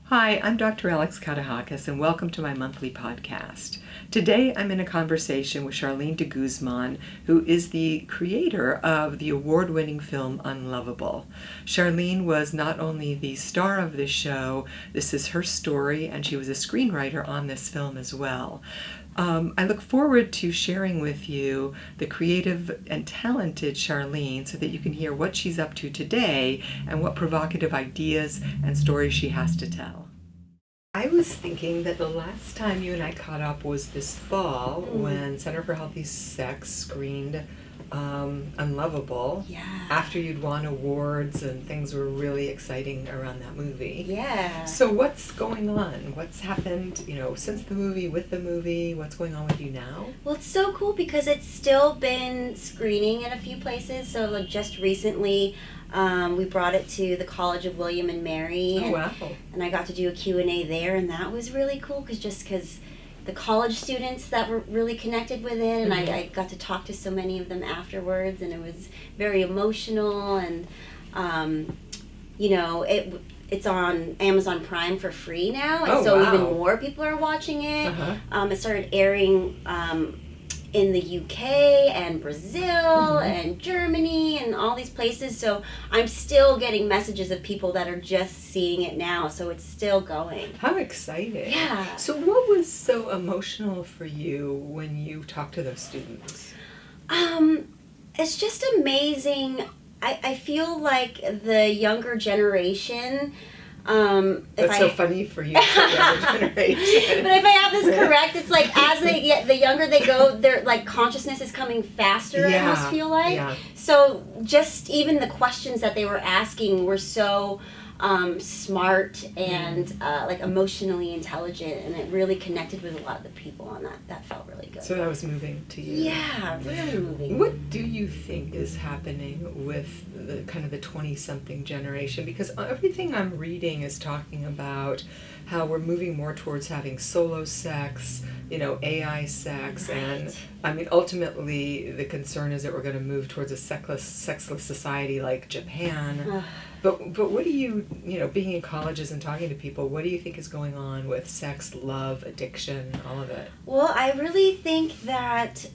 Hi, I'm Dr. Alex Katehakis, and welcome to my monthly podcast. Today I'm in a conversation with Charlene deGuzman, who is the creator of the award-winning film Unlovable. Charlene was not only the star of this show, this is her story, and she was a screenwriter on this film as well. I look forward to sharing with you the creative and talented Charlene so that you can hear what she's up to today and what provocative ideas and stories she has to tell. I was thinking that the last time you and I caught up was this fall when Center for Healthy Sex screened Unlovable. Yeah. After you'd won awards and things were really exciting around that movie. Yeah. So what's going on? What's happened, since the movie, with the movie? What's going on with you now? Well, it's so cool because it's still been screening in a few places. So like just recently, we brought it to the College of William and Mary. Oh, wow. And I got to do a Q&A there, and that was really cool because the college students that were really connected with it, and I got to talk to so many of them afterwards, and it was very emotional, and it's on Amazon Prime for free now, and even more people are watching it. It started airing in the UK and Brazil and Germany and all these places, so I'm still getting messages of people that are just seeing it now, so it's still going. How exciting. Yeah. So what was so emotional for you when you talked to those students? It's just amazing. I feel like the younger generation, That's so funny for you, the younger generation. But if I have this correct, it's like as they get, the younger they go, their like consciousness is coming faster. I almost feel like. Yeah. So just even the questions that they were asking were so smart and like emotionally intelligent, and it really connected with a lot of the people on that. That felt really good. So that was moving to you. Yeah, really moving. What do you think is happening with the kind of the 20-something generation? Because everything I'm reading is talking about how we're moving more towards having solo sex, AI sex, and I mean ultimately the concern is that we're going to move towards a sexless society like Japan. But what do you, being in colleges and talking to people, what do you think is going on with sex, love, addiction, all of it? Well, I really think that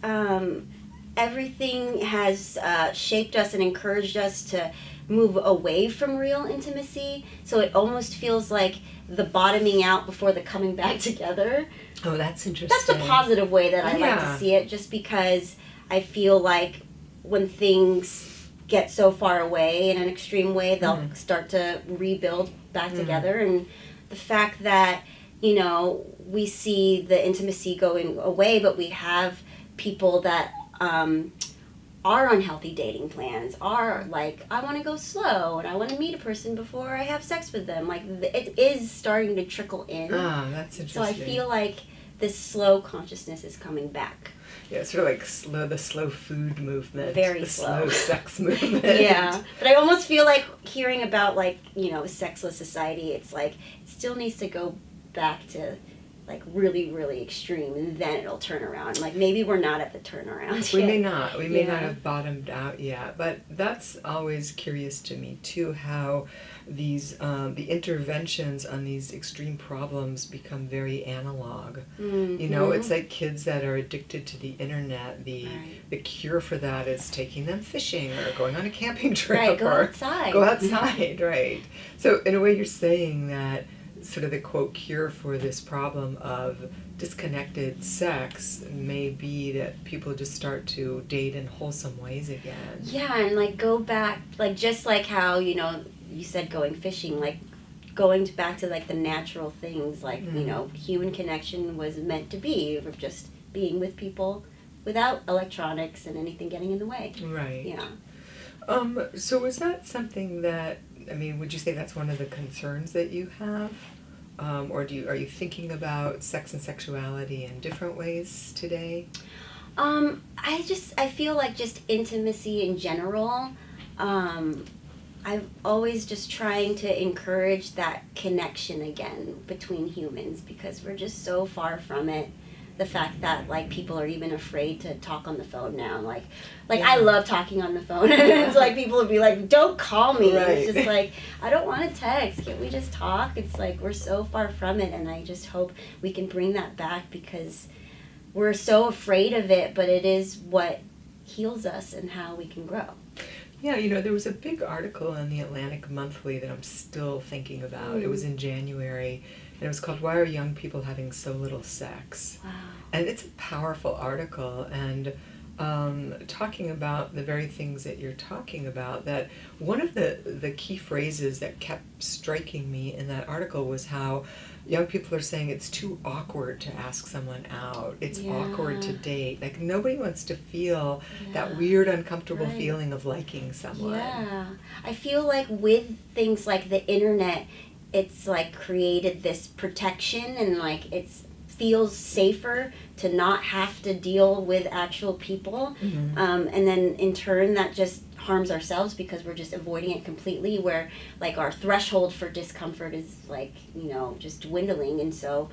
everything has shaped us and encouraged us to move away from real intimacy. So it almost feels like the bottoming out before the coming back together. Oh, that's interesting. That's the positive way that I like to see it, just because I feel like when things get so far away in an extreme way, they'll start to rebuild back together. And the fact that, we see the intimacy going away, but we have people that are on healthy dating plans, are like, I want to go slow and I want to meet a person before I have sex with them. Like, it is starting to trickle in. Ah, that's interesting. So I feel like this slow consciousness is coming back. Yeah, sort of like the slow food movement. Very the slow. sex movement. Yeah, but I almost feel like hearing about a sexless society, it's like it still needs to go back to like really, really extreme, and then it'll turn around. Like maybe we're not at the turnaround We yet. may not. We may not have bottomed out yet. But that's always curious to me too, how these the interventions on these extreme problems become very analog. It's like kids that are addicted to the internet. The cure for that is taking them fishing or going on a camping trip. Right, go outside. Go outside, right. So in a way you're saying that sort of the quote cure for this problem of disconnected sex may be that people just start to date in wholesome ways again. Yeah, and like go back, like just like how, you said going fishing, like going back to like the natural things, like, human connection was meant to be, of just being with people without electronics and anything getting in the way. Right. Yeah. So is that something that, would you say that's one of the concerns that you have? Or are you thinking about sex and sexuality in different ways today? I feel like just intimacy in general. I'm always just trying to encourage that connection again between humans, because we're just so far from it. the fact that like people are even afraid to talk on the phone now. Like I love talking on the phone, and it's like people would be like, "Don't call me." Right. It's just like, I don't want to text. Can we just talk? It's like we're so far from it, and I just hope we can bring that back because we're so afraid of it, but it is what heals us and how we can grow. Yeah, you know, there was a big article in the Atlantic Monthly that I'm still thinking about. It was in January, and it was called "Why Are Young People Having So Little Sex?" Wow. And it's a powerful article, and talking about the very things that you're talking about. That one of the key phrases that kept striking me in that article was how young people are saying it's too awkward to ask someone out. It's awkward to date. Like nobody wants to feel that weird, uncomfortable feeling of liking someone. Yeah. I feel like with things like the internet, it's like created this protection, and like it's feels safer to not have to deal with actual people. And then in turn that just harms ourselves because we're just avoiding it completely, where like our threshold for discomfort is like, you know, just dwindling. And so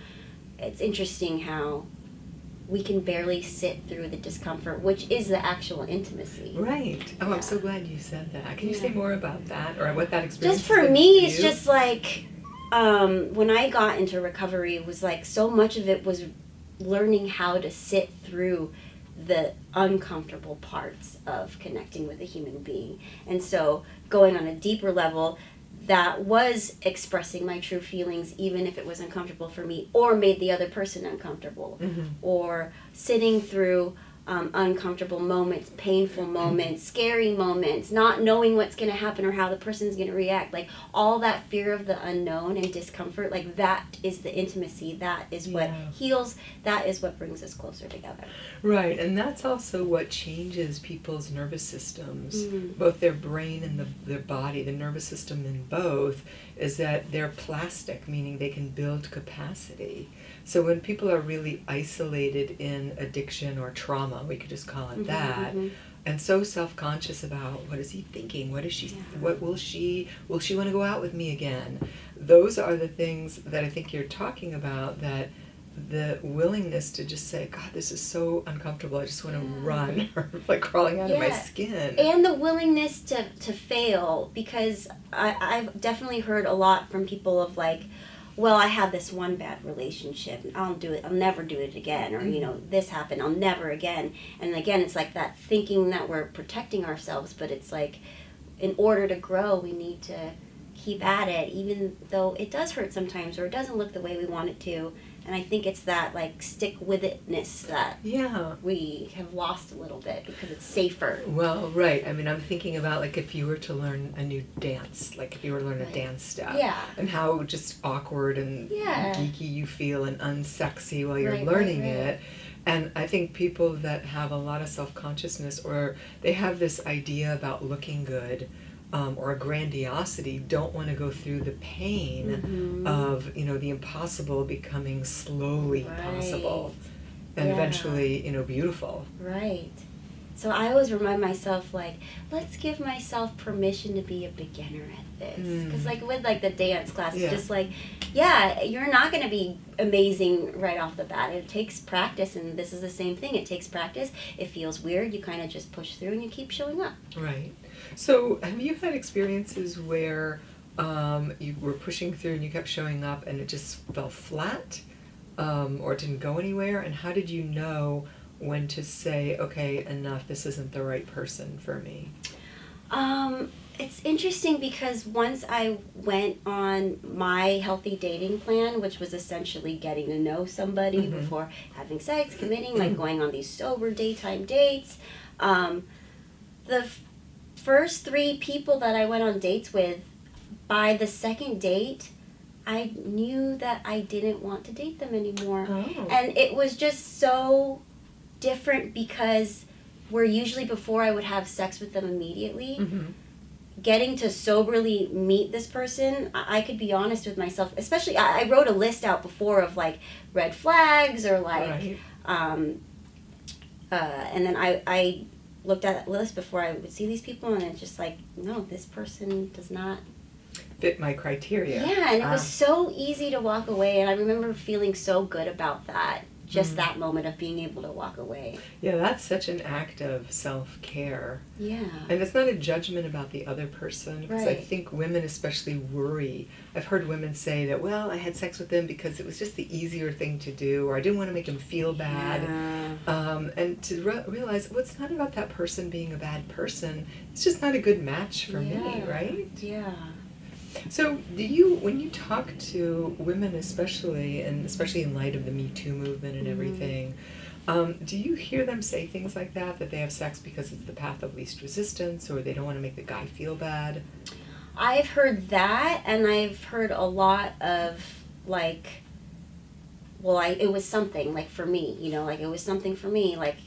it's interesting how we can barely sit through the discomfort, which is the actual intimacy. Right. Oh, I'm so glad you said that. Can you say more about that, or what that experience just for me it's just like when I got into recovery, it was like so much of it was learning how to sit through the uncomfortable parts of connecting with a human being. And so going on a deeper level, that was expressing my true feelings, even if it was uncomfortable for me or made the other person uncomfortable, or sitting through uncomfortable moments, painful moments, scary moments, not knowing what's going to happen or how the person's going to react. Like all that fear of the unknown and discomfort, like that is the intimacy. That is what heals. That is what brings us closer together. Right, and that's also what changes people's nervous systems, both their brain and their body. The nervous system in both is that they're plastic, meaning they can build capacity. So when people are really isolated in addiction or trauma, we could just call it that, and so self-conscious about what is he thinking, what is she, what will she want to go out with me again? Those are the things that I think you're talking about, that the willingness to just say, God, this is so uncomfortable, I just want to run, or like crawling out of my skin. And the willingness to fail, because I've definitely heard a lot from people of like, well, I had this one bad relationship, I'll never do it again, or, you know, this happened, I'll never again. And again, it's like that thinking that we're protecting ourselves, but it's like, in order to grow, we need to keep at it, even though it does hurt sometimes, or it doesn't look the way we want it to. And I think it's that, like, stick-with-itness that we have lost a little bit because it's safer. Well, right. I mean, I'm thinking about, like, if you were to learn a new dance, like if you were to learn a dance step, and how just awkward and geeky you feel and unsexy while you're learning it. And I think people that have a lot of self-consciousness, or they have this idea about looking good, or a grandiosity, don't want to go through the pain of, you know, the impossible becoming slowly possible, and eventually, you know, beautiful. Right. So I always remind myself, like, let's give myself permission to be a beginner at this. Because, like, with, like, the dance class, it's just like, you're not going to be amazing right off the bat. It takes practice, and this is the same thing. It takes practice. It feels weird. You kind of just push through, and you keep showing up. Right. So have you had experiences where you were pushing through and you kept showing up and it just fell flat, or it didn't go anywhere? And how did you know when to say, okay, enough, this isn't the right person for me? It's interesting because once I went on my healthy dating plan, which was essentially getting to know somebody before having sex, committing, like going on these sober daytime dates, the first 3 people that I went on dates with, by the second date, I knew that I didn't want to date them anymore. And it was just so different because where usually before I would have sex with them immediately, getting to soberly meet this person, I could be honest with myself. Especially, I wrote a list out before of like red flags or like, and then I looked at that list before I would see these people, and it's just like, no, this person does not fit my criteria. Yeah, and it was so easy to walk away, and I remember feeling so good about that. just that moment of being able to walk away. Yeah, that's such an act of self-care. Yeah. And it's not a judgment about the other person, because I Right. think women especially worry. I've heard women say that, well, I had sex with them because it was just the easier thing to do, or I didn't want to make them feel bad. Yeah. And to realize, well, it's not about that person being a bad person. It's just not a good match for me, right? Yeah. So do you, when you talk to women especially, and especially in light of the Me Too movement and everything, do you hear them say things like that they have sex because it's the path of least resistance, or they don't want to make the guy feel bad? I've heard that, and I've heard a lot of, like, well, it was something, like, for me, you know, like, it was something for me, like,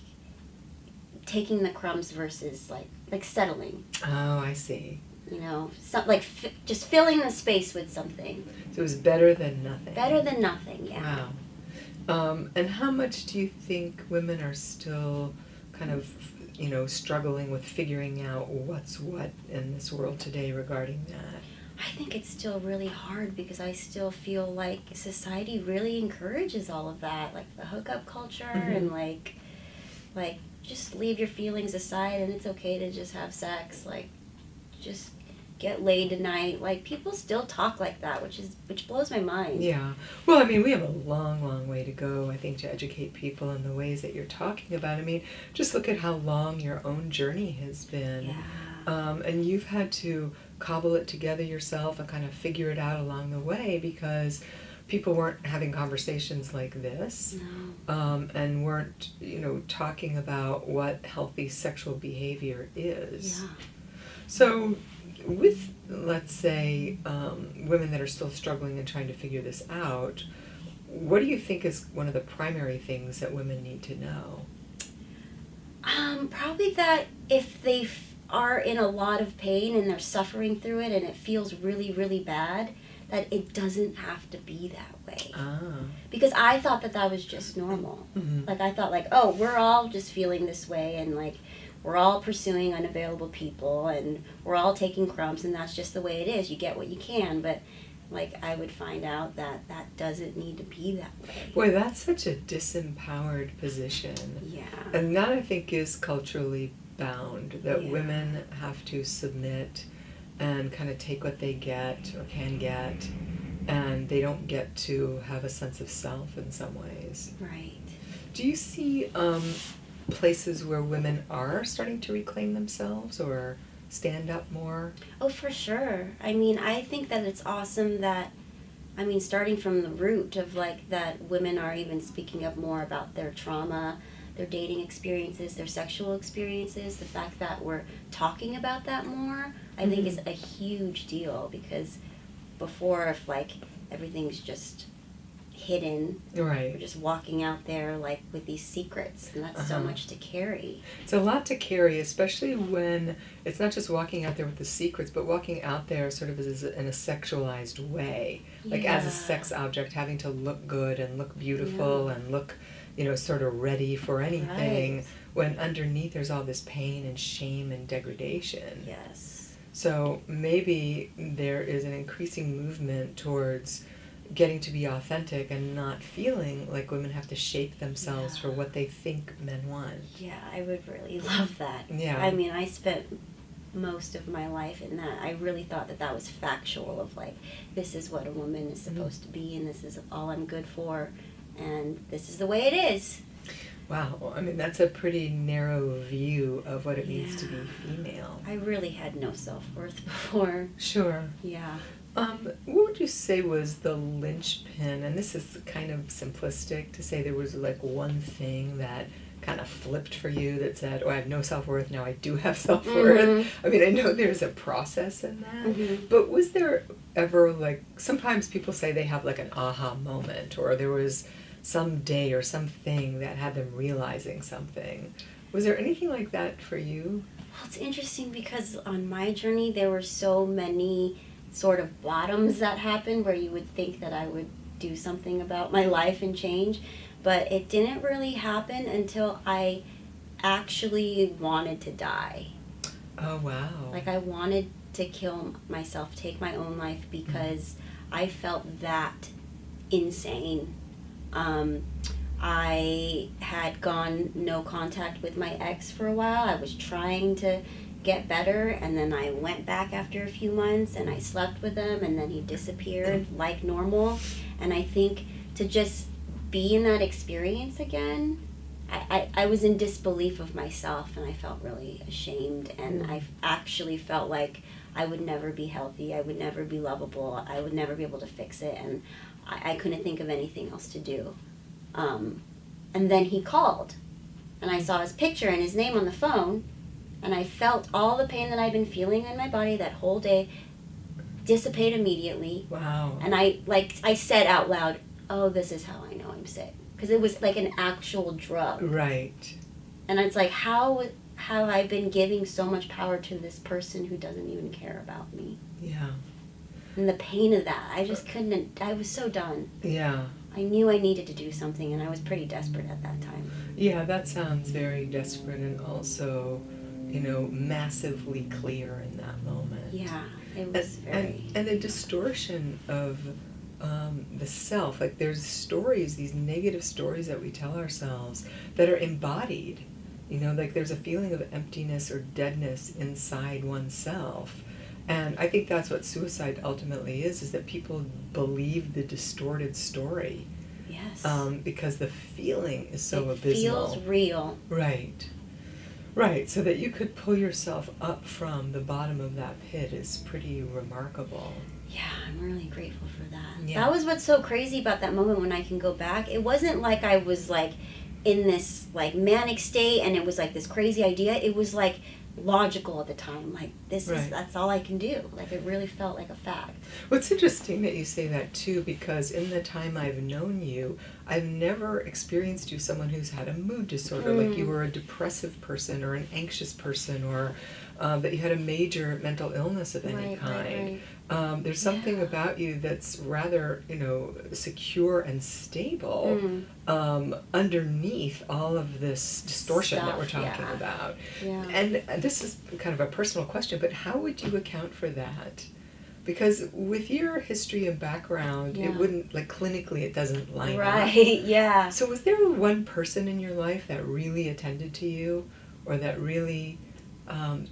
taking the crumbs versus, like settling. Oh, I see. You know, like, just filling the space with something. So it was better than nothing. Better than nothing, yeah. Wow. And how much do you think women are still kind of, you know, struggling with figuring out what's what in this world today regarding that? I think it's still really hard, because I still feel like society really encourages all of that, like the hookup culture, and like just leave your feelings aside, and it's okay to just have sex, like just get laid tonight. Like, people still talk like that, which blows my mind. Yeah. Well, I mean, we have a long, long way to go, I think, to educate people in the ways that you're talking about. I mean, just look at how long your own journey has been. Yeah. And you've had to cobble it together yourself and kind of figure it out along the way, because people weren't having conversations like this. No. And weren't, you know, talking about what healthy sexual behavior is. Yeah. So with, let's say, women that are still struggling and trying to figure this out, what do you think is one of the primary things that women need to know? Probably that if they are in a lot of pain and they're suffering through it and it feels really, really bad, that it doesn't have to be that way. Because I thought that was just normal. Like, I thought, like, oh, we're all just feeling this way, and like, we're all pursuing unavailable people, and we're all taking crumbs, and that's just the way it is. You get what you can, but like, I would find out that doesn't need to be that way. Boy, that's such a disempowered position. Yeah. And that, I think, is culturally bound, that women have to submit and kind of take what they get or can get, and they don't get to have a sense of self in some ways. Right. Do you see places where women are starting to reclaim themselves or stand up more? Oh, for sure. I mean, I think that it's awesome that, I mean, starting from the root of, like, that women are even speaking up more about their trauma, their dating experiences, their sexual experiences, the fact that we're talking about that more, I think is a huge deal, because before, if, like, everything's just hidden, Right. we're just walking out there, like, with these secrets, and that's so much to carry. It's a lot to carry, especially when it's not just walking out there with the secrets, but walking out there sort of as in a sexualized way, like as a sex object, having to look good and look beautiful and look, you know, sort of ready for anything, when underneath there's all this pain and shame and degradation. Yes. So maybe there is an increasing movement towards getting to be authentic and not feeling like women have to shape themselves for what they think men want. Yeah, I would really love that. Yeah. I mean, I spent most of my life in that. I really thought that was factual, of like, this is what a woman is supposed to be, and this is all I'm good for, and this is the way it is. Wow, I mean, that's a pretty narrow view of what it means to be female. I really had no self-worth before. Sure. Yeah. What would you say was the linchpin, and this is kind of simplistic to say there was like one thing that kind of flipped for you that said, oh, I have no self-worth, now I do have self-worth. I mean, I know there's a process in that, but was there ever, like, sometimes people say they have like an aha moment, or there was some day or something that had them realizing something. Was there anything like that for you? Well, it's interesting because on my journey there were so many sort of bottoms that happened where you would think that I would do something about my life and change, but it didn't really happen until I actually wanted to die. Oh, wow. Like, I wanted to kill myself, take my own life, because I felt that insane. I had gone no contact with my ex for a while. I was trying to get better, and then I went back after a few months and I slept with him, and then he disappeared like normal. And I think to just be in that experience again, I was in disbelief of myself, and I felt really ashamed, and I actually felt like I would never be healthy, I would never be lovable, I would never be able to fix it, and I couldn't think of anything else to do. And then he called, and I saw his picture and his name on the phone, and I felt all the pain that I'd been feeling in my body that whole day dissipate immediatty. Wow. And I said out loud, "Oh, this is how I know I'm sick." Because it was like an actual drug. Right. And it's like, how have I been giving so much power to this person who doesn't even care about me? Yeah. And the pain of that, I just couldn't, I was so done. Yeah. I knew I needed to do something, and I was pretty desperate at that time. Yeah, that sounds very desperate and also, massively clear in that moment. Yeah, it was very... And a distortion of the self. Like there's stories, these negative stories that we tell ourselves that are embodied. Like there's a feeling of emptiness or deadness inside oneself. And I think that's what suicide ultimately is that people believe the distorted story. Yes. Because the feeling is so abysmal. It feels real. Right. Right, so that you could pull yourself up from the bottom of that pit is pretty remarkable. Yeah, I'm really grateful for that. Yeah. That was what's so crazy about that moment when I can go back. It wasn't like I was like in this like manic state and it was like this crazy idea. It was like logical at the time. Like that's all I can do. Like it really felt like a fact. Well, it's interesting that you say that too, because in the time I've known you, I've never experienced you someone who's had a mood disorder, like you were a depressive person or an anxious person, or that you had a major mental illness of any kind. There's something about you that's rather, secure and stable underneath all of this distortion that we're talking about. Yeah. And this is kind of a personal question, but how would you account for that? Because with your history and background, it wouldn't, like clinically, it doesn't line up. Right, yeah. So was there one person in your life that really attended to you, or that really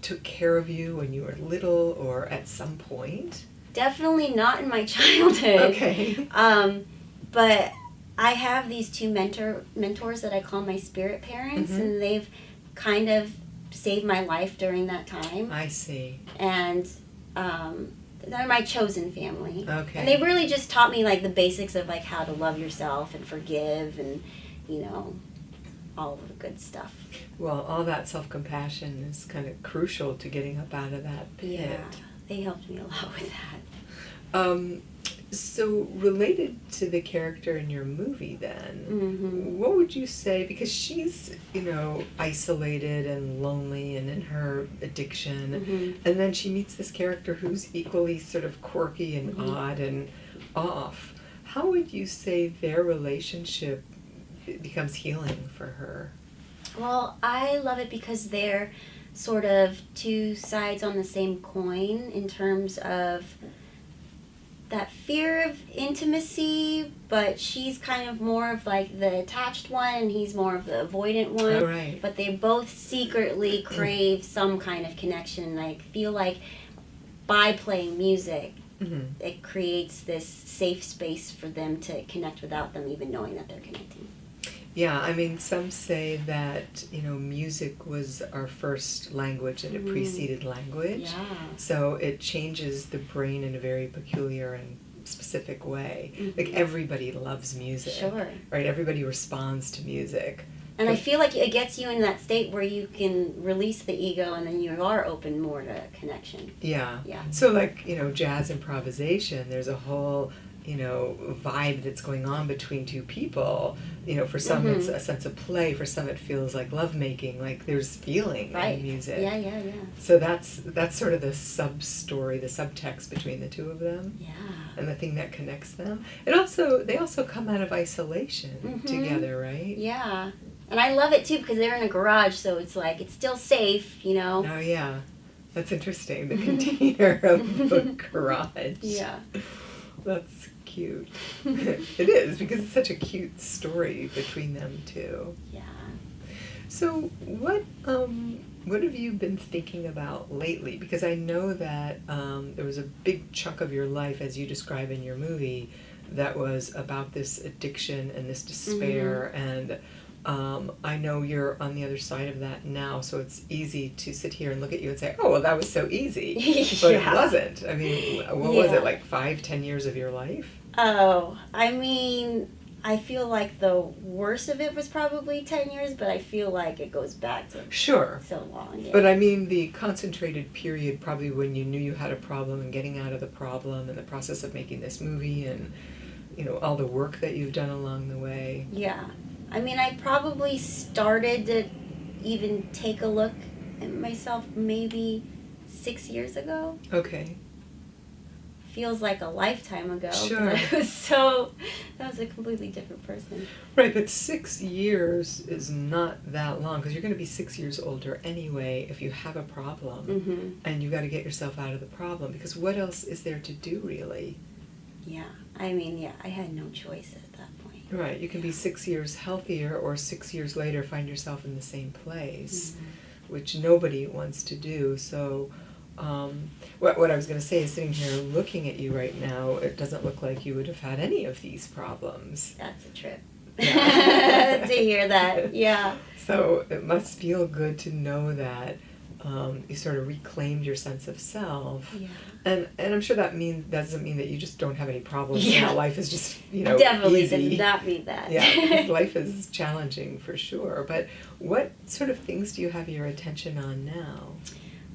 took care of you when you were little or at some point? Definitely not in my childhood. Okay. But I have these two mentors that I call my spirit parents, and they've kind of saved my life during that time. I see. And they're my chosen family. Okay. And they really just taught me like the basics of like how to love yourself and forgive and, all of the good stuff. Well, all that self-compassion is kind of crucial to getting up out of that pit. Yeah, they helped me a lot with that. So related to the character in your movie then, what would you say, because she's, isolated and lonely and in her addiction, and then she meets this character who's equally sort of quirky and odd and off. How would you say their relationship becomes healing for her? Well, I love it because they're sort of two sides on the same coin in terms of that fear of intimacy, but she's kind of more of like the attached one and he's more of the avoidant one. Oh, right. But they both secretly crave some kind of connection. I feel like by playing music, it creates this safe space for them to connect without them even knowing that they're connecting. Yeah, I mean, some say that, music was our first language and it preceded language. Yeah. So it changes the brain in a very peculiar and specific way. Like everybody loves music. Sure. Right? Everybody responds to music. And I feel like it gets you in that state where you can release the ego and then you are open more to connection. Yeah. Yeah. So like, jazz improvisation, there's a whole vibe that's going on between two people. For some it's a sense of play, for some it feels like lovemaking, like there's feeling in music. Yeah. So that's sort of the sub-story, the subtext between the two of them. Yeah. And the thing that connects them. They also come out of isolation together, right? Yeah. And I love it too because they're in a garage, so it's like it's still safe, Oh yeah. That's interesting, the container of the garage. Yeah. that's cute. It is, because it's such a cute story between them two. Yeah. So what have you been thinking about lately? Because I know that there was a big chunk of your life, as you describe in your movie, that was about this addiction and this despair, and I know you're on the other side of that now, so it's easy to sit here and look at you and say, oh, well, that was so easy. But it wasn't. I mean, what was it, like 5-10 years of your life? Oh, I mean, I feel like the worst of it was probably 10 years, but I feel like it goes back to so long. Yeah. But I mean, the concentrated period probably when you knew you had a problem and getting out of the problem and the process of making this movie and, you know, all the work that you've done along the way. Yeah. I mean, I probably started to even take a look at myself maybe 6 years ago. Okay. Feels like a lifetime ago. Sure. That was a completely different person. Right, but 6 years is not that long, because you're going to be 6 years older anyway if you have a problem, and you've got to get yourself out of the problem, because what else is there to do, really? Yeah, I mean, yeah, I had no choice at that point. Right, you can be 6 years healthier, or 6 years later find yourself in the same place, which nobody wants to do. So what I was going to say is, sitting here looking at you right now, it doesn't look like you would have had any of these problems. That's a trip. Yeah. To hear that, yeah. So it must feel good to know that you sort of reclaimed your sense of self. Yeah. And I'm sure that doesn't mean that you just don't have any problems. Yeah. And life is just, Definitely easy. Did not mean that. Yeah, because life is challenging for sure. But what sort of things do you have your attention on now?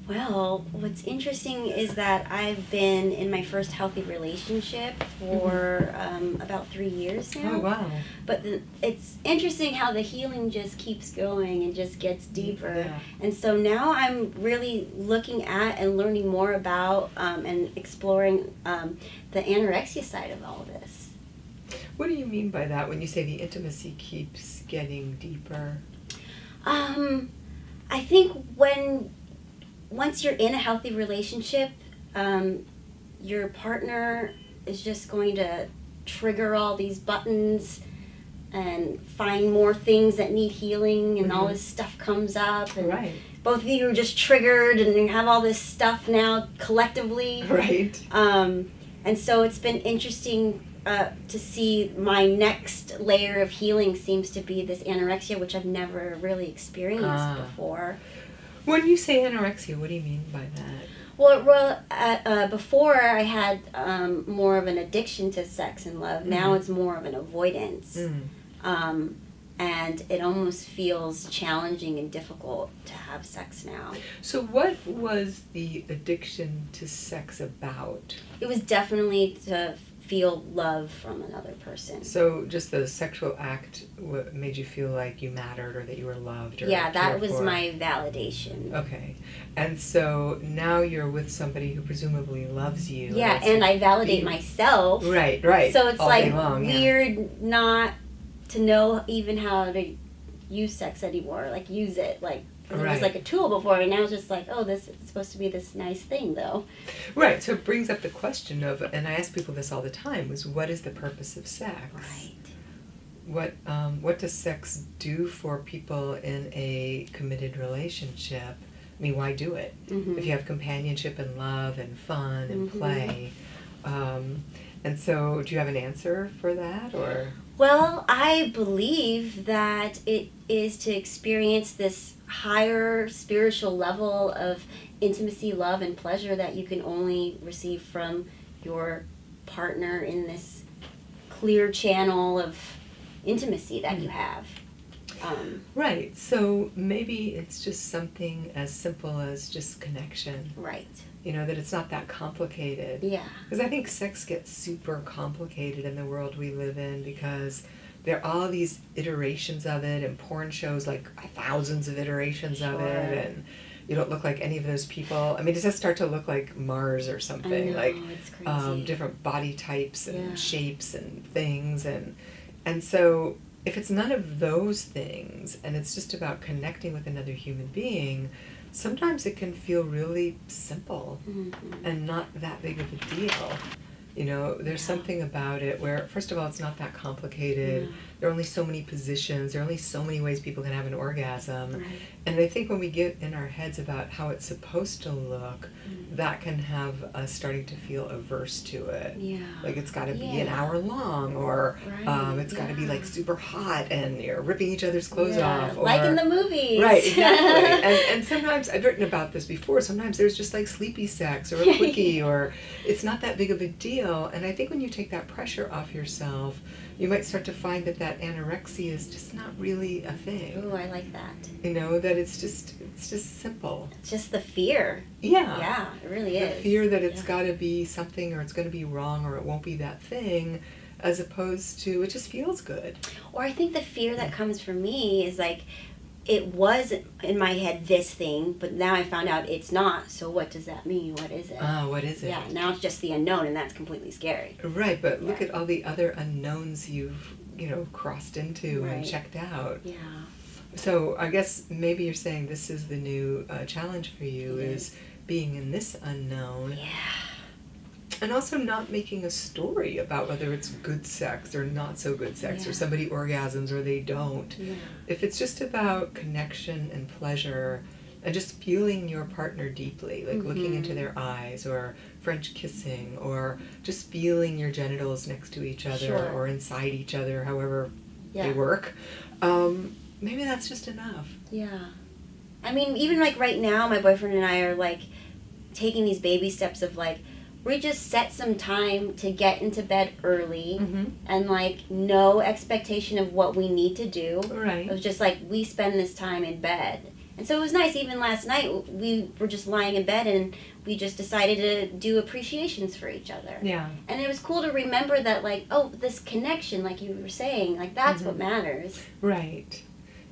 Well, what's interesting is that I've been in my first healthy relationship for about 3 years now. Oh, wow. But it's interesting how the healing just keeps going and just gets deeper. Yeah. And so now I'm really looking at and learning more about and exploring the anorexia side of all this. What do you mean by that when you say the intimacy keeps getting deeper? I think once you're in a healthy relationship, your partner is just going to trigger all these buttons and find more things that need healing, and all this stuff comes up, and both of you are just triggered, and you have all this stuff now collectively. Right. And so it's been interesting to see my next layer of healing seems to be this anorexia, which I've never really experienced before. When you say anorexia, what do you mean by that? Well, before I had more of an addiction to sex and love. Now it's more of an avoidance. And it almost feels challenging and difficult to have sex now. So what was the addiction to sex about? It was definitely to feel love from another person. So just the sexual act made you feel like you mattered, or that you were loved, or yeah, that was for. my validation. Okay. And so now you're with somebody who presumably loves you. Yeah, and I validate myself. Right. So it's all like day long, weird not to know even how to use sex anymore, like use it, like it was like a tool before, and now it's just like, oh, this is supposed to be this nice thing, though. Right, so it brings up the question of, and I ask people this all the time, was what is the purpose of sex? Right. What does sex do for people in a committed relationship? I mean, why do it? If you have companionship and love and fun and play. And so do you have an answer for that, or? Well, I believe that it is to experience this higher spiritual level of intimacy, love, and pleasure that you can only receive from your partner in this clear channel of intimacy that you have. Right, so maybe it's just something as simple as just connection. Right. That it's not that complicated. Yeah. Because I think sex gets super complicated in the world we live in, because there are all these iterations of it, and porn shows like thousands of iterations of it, and you don't look like any of those people. I mean, it does start to look like Mars or something. I know, like it's crazy. Different body types and shapes and things, and so if it's none of those things and it's just about connecting with another human being, sometimes it can feel really simple and not that big of a deal. You know, there's something about it where, first of all, it's not that complicated. There are only so many positions. There are only so many ways people can have an orgasm. Right. And I think when we get in our heads about how it's supposed to look, that can have us starting to feel averse to it. Yeah. Like it's got to be an hour long, or it's got to be like super hot and you're ripping each other's clothes off. Or, like in the movies. Right, exactly. and sometimes, I've written about this before, sometimes there's just like sleepy sex or a quickie, or it's not that big of a deal. And I think when you take that pressure off yourself, you might start to find that anorexia is just not really a thing. Ooh, I like that. You know, that it's just simple. It's just the fear. Yeah. Yeah, it really is. The fear that it's got to be something, or it's going to be wrong, or it won't be that thing, as opposed to it just feels good. Or I think the fear that comes from me is like, it was in my head this thing, but now I found out it's not. So what does that mean? What is it? What is it? Yeah, now it's just the unknown, and that's completely scary. Right, but look at all the other unknowns you've, crossed into and checked out. Yeah. So I guess maybe you're saying this is the new challenge for you, is being in this unknown. Yeah. And also not making a story about whether it's good sex or not so good sex, or somebody orgasms or they don't. Yeah. If it's just about connection and pleasure and just feeling your partner deeply, like looking into their eyes, or French kissing, or just feeling your genitals next to each other or inside each other, however they work, maybe that's just enough. Yeah. I mean, even like right now, my boyfriend and I are like taking these baby steps of like, we just set some time to get into bed early, and like no expectation of what we need to do. Right. It was just like, we spend this time in bed. And so it was nice. Even last night, we were just lying in bed and we just decided to do appreciations for each other. Yeah. And it was cool to remember that, like, oh, this connection, like you were saying, like that's what matters. Right.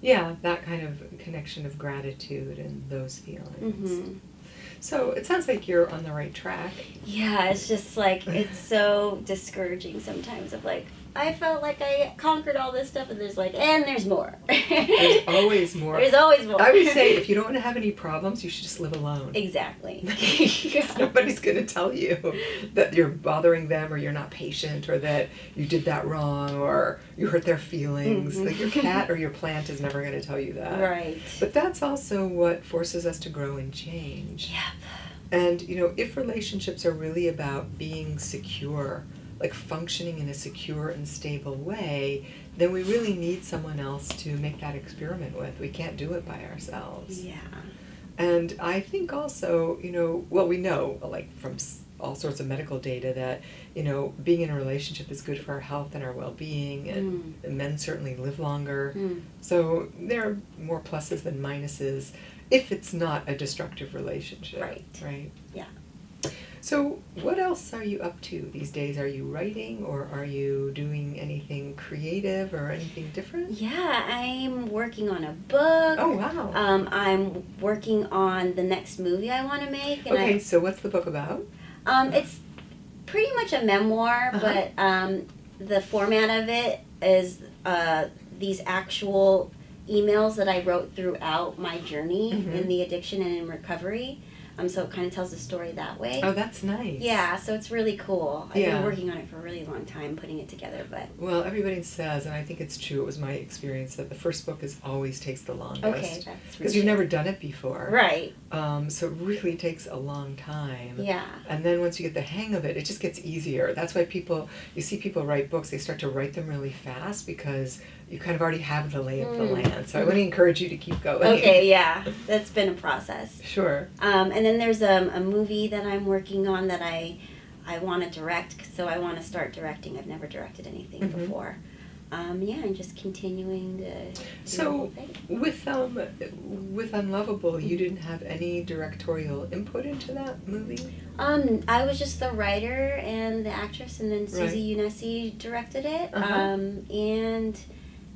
Yeah, that kind of connection of gratitude and those feelings. So it sounds like you're on the right track. Yeah, it's just like, it's so discouraging sometimes of like, I felt like I conquered all this stuff, and there's more. There's always more. There's always more. I would say if you don't want to have any problems, you should just live alone. Exactly. Because nobody's going to tell you that you're bothering them, or you're not patient, or that you did that wrong, or you hurt their feelings. Like your cat or your plant is never going to tell you that. Right. But that's also what forces us to grow and change. Yep. And, if relationships are really about being secure, like functioning in a secure and stable way, then we really need someone else to make that experiment with. We can't do it by ourselves. Yeah. And I think also, we know, like from all sorts of medical data, that, being in a relationship is good for our health and our well-being, and men certainly live longer. So there are more pluses than minuses if it's not a destructive relationship. Right? Yeah. So what else are you up to these days? Are you writing, or are you doing anything creative or anything different? Yeah, I'm working on a book. Oh, wow. I'm working on the next movie I want to make. And Okay, so what's the book about? It's pretty much a memoir, but the format of it is these actual emails that I wrote throughout my journey in the addiction and in recovery. So it kind of tells the story that way. Oh, that's nice. Yeah, so it's really cool. I've been working on it for a really long time, putting it together. But well, everybody says, and I think it's true, it was my experience, that the first book always takes the longest. Okay, that's because you've never done it before. Right. So it really takes a long time. Yeah. And then once you get the hang of it, it just gets easier. That's why you see people write books, they start to write them really fast because you kind of already have the lay of the land. So I want to encourage you to keep going. Okay, yeah. That's been a process. Sure. And then there's a movie that I'm working on that I want to direct, so I want to start directing. I've never directed anything before. And just continuing to do the whole thing. With Unlovable, you didn't have any directorial input into that movie? I was just the writer and the actress, and then Susie Unessi directed it.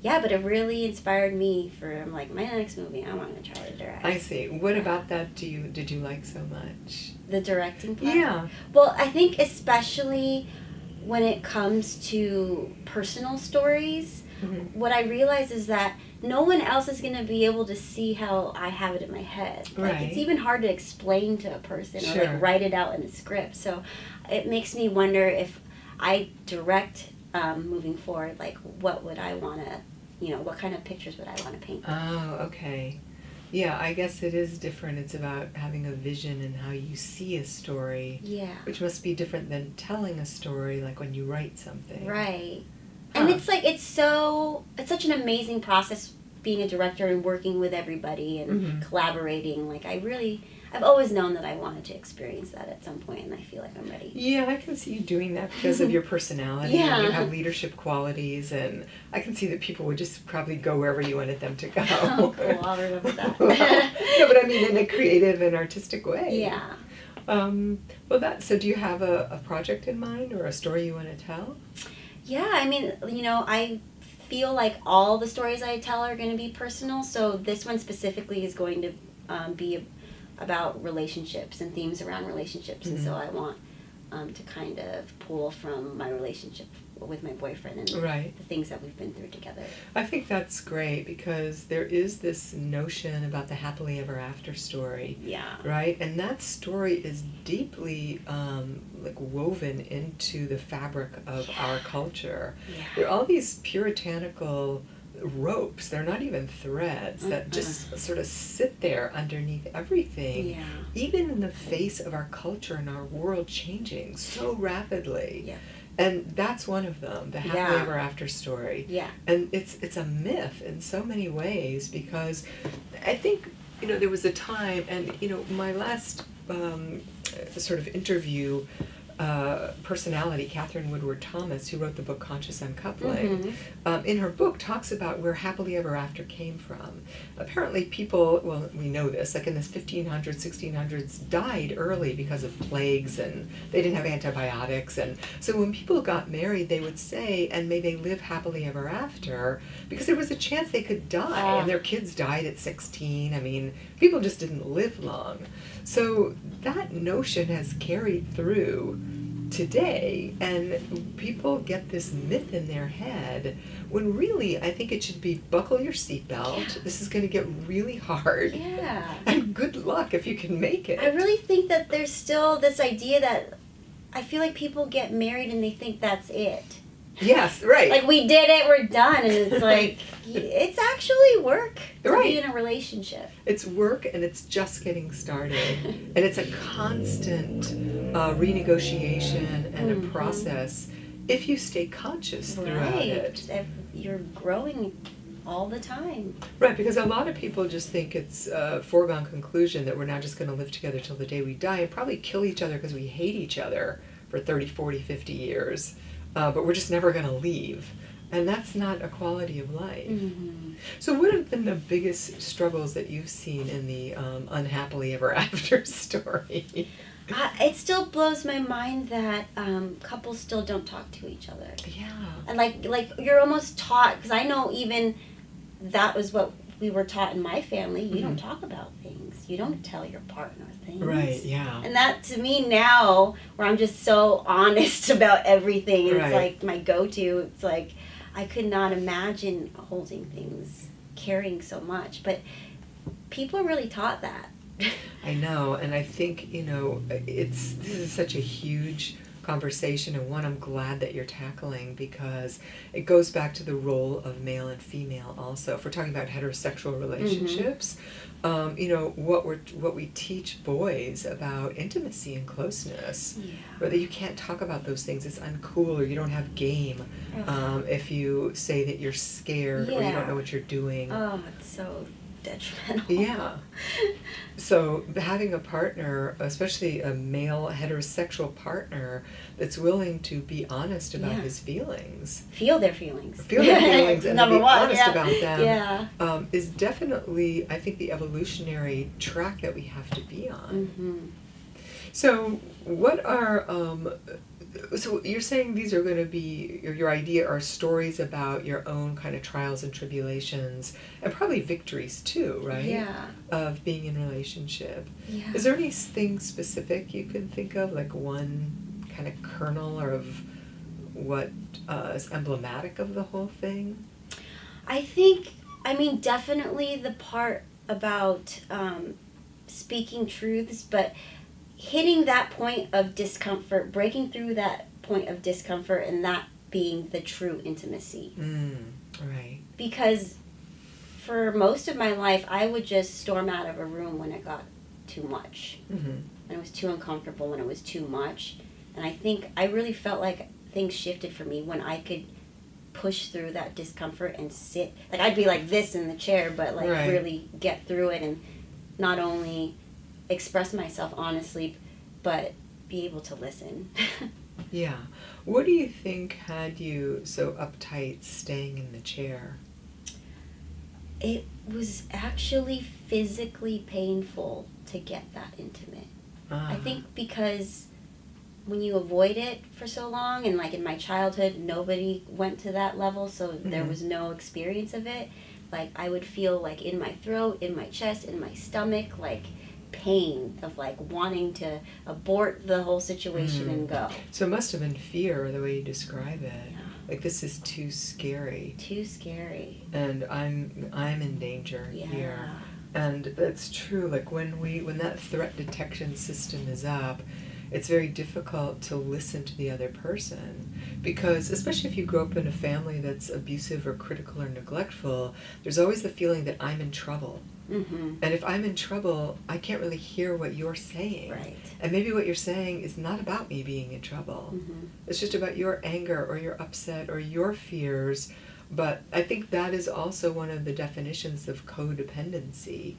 But it really inspired me for my next movie. I want to try to direct. I see. What about that did you like so much? The directing part? Yeah. Well, I think especially when it comes to personal stories, what I realize is that no one else is going to be able to see how I have it in my head. Like, Right. it's even hard to explain to a person or Sure. like write it out in a script. So it makes me wonder if I direct moving forward, like what would I want to, what kind of pictures would I want to paint? Oh, okay. Yeah, I guess it is different. It's about having a vision and how you see a story. Yeah. Which must be different than telling a story, like when you write something. Right. Huh. And it's like, it's such an amazing process being a director and working with everybody and collaborating. Like, I've always known that I wanted to experience that at some point, and I feel like I'm ready. Yeah, I can see you doing that because of your personality. Yeah. And you have leadership qualities, and I can see that people would just probably go wherever you wanted them to go. Oh, cool. I'll remember that. No, but I mean in a creative and artistic way. Yeah. So do you have a project in mind or a story you want to tell? Yeah, I mean, I feel like all the stories I tell are going to be personal, so this one specifically is going to be about relationships and themes around relationships, and so I want to kind of pull from my relationship with my boyfriend and Right. the things that we've been through together. I think that's great because there is this notion about the happily ever after story. Yeah. Right? And that story is deeply woven into the fabric of our culture. Yeah. There are all these puritanical ropes, they're not even threads, that just sort of sit there underneath everything, Yeah. even in the face of our culture and our world changing so rapidly. Yeah. And that's one of them, the happily Yeah. ever after story. Yeah. And it's a myth in so many ways because I think, there was a time, and, my last sort of interview personality, Katherine Woodward Thomas, who wrote the book Conscious Uncoupling, in her book talks about where happily ever after came from. Apparently people, well, we know this, like in the 1500s, 1600s, died early because of plagues, and they didn't have antibiotics, and so when people got married, they would say, and may they live happily ever after, because there was a chance they could die, and their kids died at 16. I mean, people just didn't live long. So that notion has carried through today, and people get this myth in their head when really I think it should be buckle your seatbelt. Yeah. This is going to get really hard. Yeah. And good luck if you can make it. I really think that there's still this idea that I feel like people get married and they think that's it. Yes, right. Like, we did it, we're done, and it's like, it's actually work to Right. be in a relationship. It's work, and it's just getting started. And it's a constant renegotiation and a process if you stay conscious throughout it. You're growing all the time. Right, because a lot of people just think it's a foregone conclusion that we're now just going to live together till the day we die and probably kill each other because we hate each other for 30, 40, 50 years. But we're just never going to leave. And that's not a quality of life. So what have been the biggest struggles that you've seen in the unhappily ever after story? It still blows my mind that couples still don't talk to each other. Yeah. And like you're almost taught, because I know even that was what we were taught in my family. You don't talk about things. You don't tell your partner things. Right, yeah. And that, to me now, where I'm just so honest about everything, and it's like my go-to, it's like I could not imagine holding things, carrying so much. But people are really taught that. I know, and I think, this is such a huge conversation, and one I'm glad that you're tackling because it goes back to the role of male and female also. If we're talking about heterosexual relationships, what we teach boys about intimacy and closeness, whether you can't talk about those things, it's uncool, or you don't have game, if you say that you're scared or you don't know what you're doing. Oh, it's so detrimental. Yeah. So having a partner, especially a male heterosexual partner, that's willing to be honest about his feelings. Feel their feelings. Feel their feelings and Number be one, honest about them is definitely, I think, the evolutionary track that we have to be on. So what are... So you're saying these are going to be, your idea are stories about your own kind of trials and tribulations, and probably victories too, right? Yeah. Of being in a relationship. Yeah. Is there anything specific you can think of, like one kind of kernel or of what is emblematic of the whole thing? I think I mean, definitely the part about speaking truths, but hitting that point of discomfort, breaking through that point of discomfort, and that being the true intimacy. Right. Because for most of my life, I would just storm out of a room when it got too much. When it was too uncomfortable, when it was too much. And I think I really felt like things shifted for me when I could push through that discomfort and sit. Like, I'd be like this in the chair, but like really get through it and not only express myself honestly, but be able to listen. Yeah. What do you think had you so uptight staying in the chair? It was actually physically painful to get that intimate. I think because when you avoid it for so long, and like in my childhood, nobody went to that level, so there was no experience of it. Like, I would feel like in my throat, in my chest, in my stomach, like pain of like wanting to abort the whole situation and go. So it must have been fear, the way you describe it. Yeah. Like, this is too scary. Too scary. And I'm in danger here. And that's true. Like, when that threat detection system is up, it's very difficult to listen to the other person, because especially if you grow up in a family that's abusive or critical or neglectful, there's always the feeling that I'm in trouble. And if I'm in trouble, I can't really hear what you're saying. Right. And maybe what you're saying is not about me being in trouble. It's just about your anger or your upset or your fears. But I think that is also one of the definitions of codependency,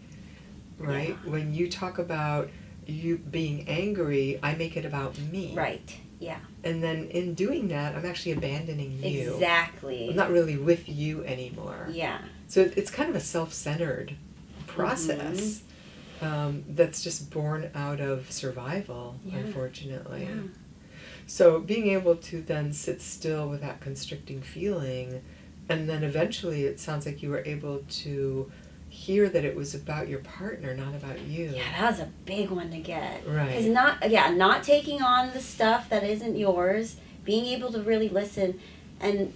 right? Yeah. When you talk about you being angry, I make it about me. Right. Yeah. And then in doing that, I'm actually abandoning you. Exactly. I'm not really with you anymore. Yeah. So it's kind of a self-centered process that's just born out of survival, unfortunately. Yeah. So being able to then sit still with that constricting feeling, and then eventually it sounds like you were able to hear that it was about your partner, not about you. Yeah, that was a big one to get. Right. Because not taking on the stuff that isn't yours, being able to really listen, and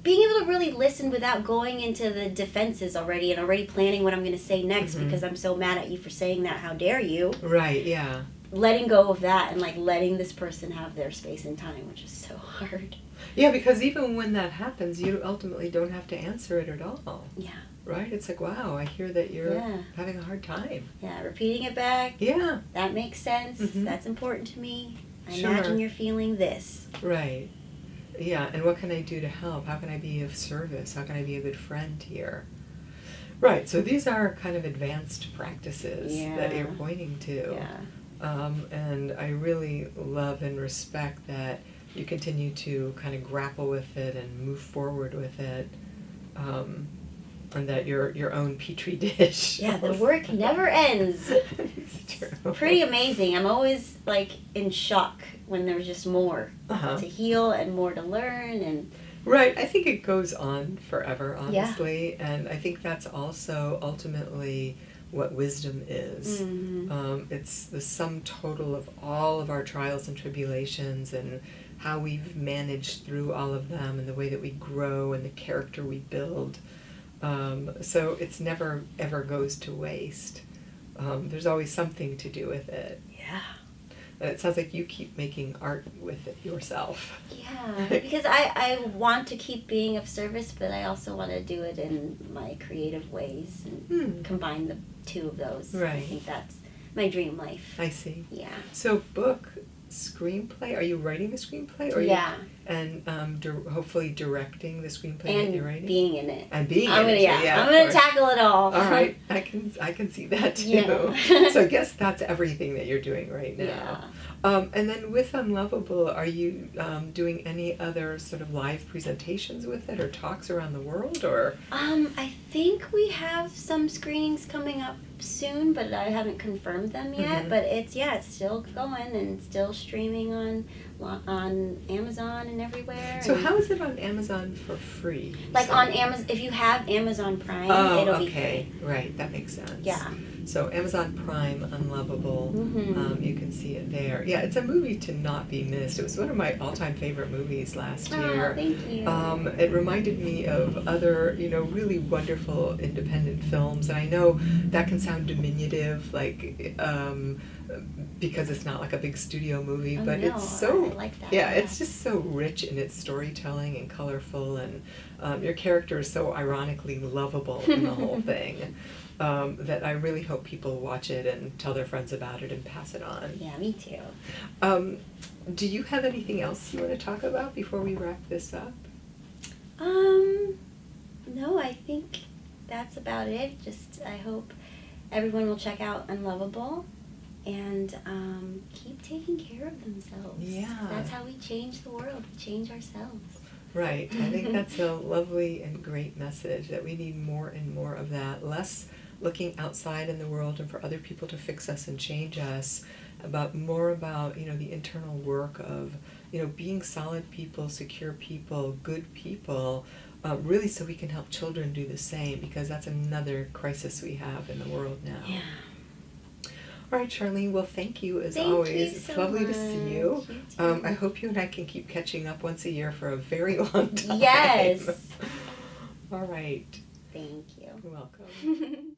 being able to really listen without going into the defenses already and already planning what I'm going to say next because I'm so mad at you for saying that, how dare you. Right, yeah. Letting go of that and like letting this person have their space and time, which is so hard. Yeah, because even when that happens, you ultimately don't have to answer it at all. Yeah. Right? It's like, wow, I hear that you're having a hard time. Yeah, repeating it back. Yeah. That makes sense. That's important to me. I Sure. imagine you're feeling this. Right. Yeah, and what can I do to help? How can I be of service? How can I be a good friend here? Right, so these are kind of advanced practices that you're pointing to. Yeah. And I really love and respect that you continue to kind of grapple with it and move forward with it. And that you're your own petri dish. Yeah, the work never ends. It's true. Pretty amazing. I'm always like in shock when there's just more to heal and more to learn. And right, I think it goes on forever, honestly, and I think that's also ultimately what wisdom is. It's the sum total of all of our trials and tribulations and how we've managed through all of them and the way that we grow and the character we build. So it's never ever goes to waste. There's always something to do with it. yeah. And it sounds like you keep making art with it yourself. Yeah, because I want to keep being of service, but I also want to do it in my creative ways and combine the two of those. Right. I think that's my dream life. I see. Yeah. So book, screenplay, are you writing the screenplay? Or Yeah. And hopefully directing the screenplay that And you're writing? being in it. And being I'm in gonna, it. I'm gonna of course. tackle it all. All right, I can see that too. Yeah. So I guess that's everything that you're doing right now. Yeah. And then with Unlovable, are you doing any other sort of live presentations with it or talks around the world, or? I think we have some screenings coming up soon, but I haven't confirmed them yet. But it's still going and still streaming on Amazon and everywhere. So how is it on Amazon for free? Like on Amazon, if you have Amazon Prime, it'll be free. Right, that makes sense. Yeah. So Amazon Prime, Unlovable, you can see it there. Yeah, it's a movie to not be missed. It was one of my all-time favorite movies last year. Thank you. It reminded me of other, really wonderful independent films, and I know that can sound diminutive, like, because it's not like a big studio movie, but no, it's so, I like that. yeah, it's just so rich in its storytelling and colorful, and your character is so ironically lovable in the whole thing. That I really hope people watch it and tell their friends about it and pass it on. Yeah, me too. Do you have anything else you want to talk about before we wrap this up? No, I think that's about it. Just, I hope everyone will check out Unlovable and keep taking care of themselves. Yeah. That's how we change the world. We change ourselves. Right. I think that's a lovely and great message, that we need more and more of that. Less looking outside in the world and for other people to fix us and change us, more about, the internal work of, being solid people, secure people, good people, really so we can help children do the same, because that's another crisis we have in the world now. Yeah. All right, Charlene, well, thank you as Thank always. you It's so lovely much. to see you. You too. I hope you and I can keep catching up once a year for a very long time. Yes. All right. Thank you. You're welcome.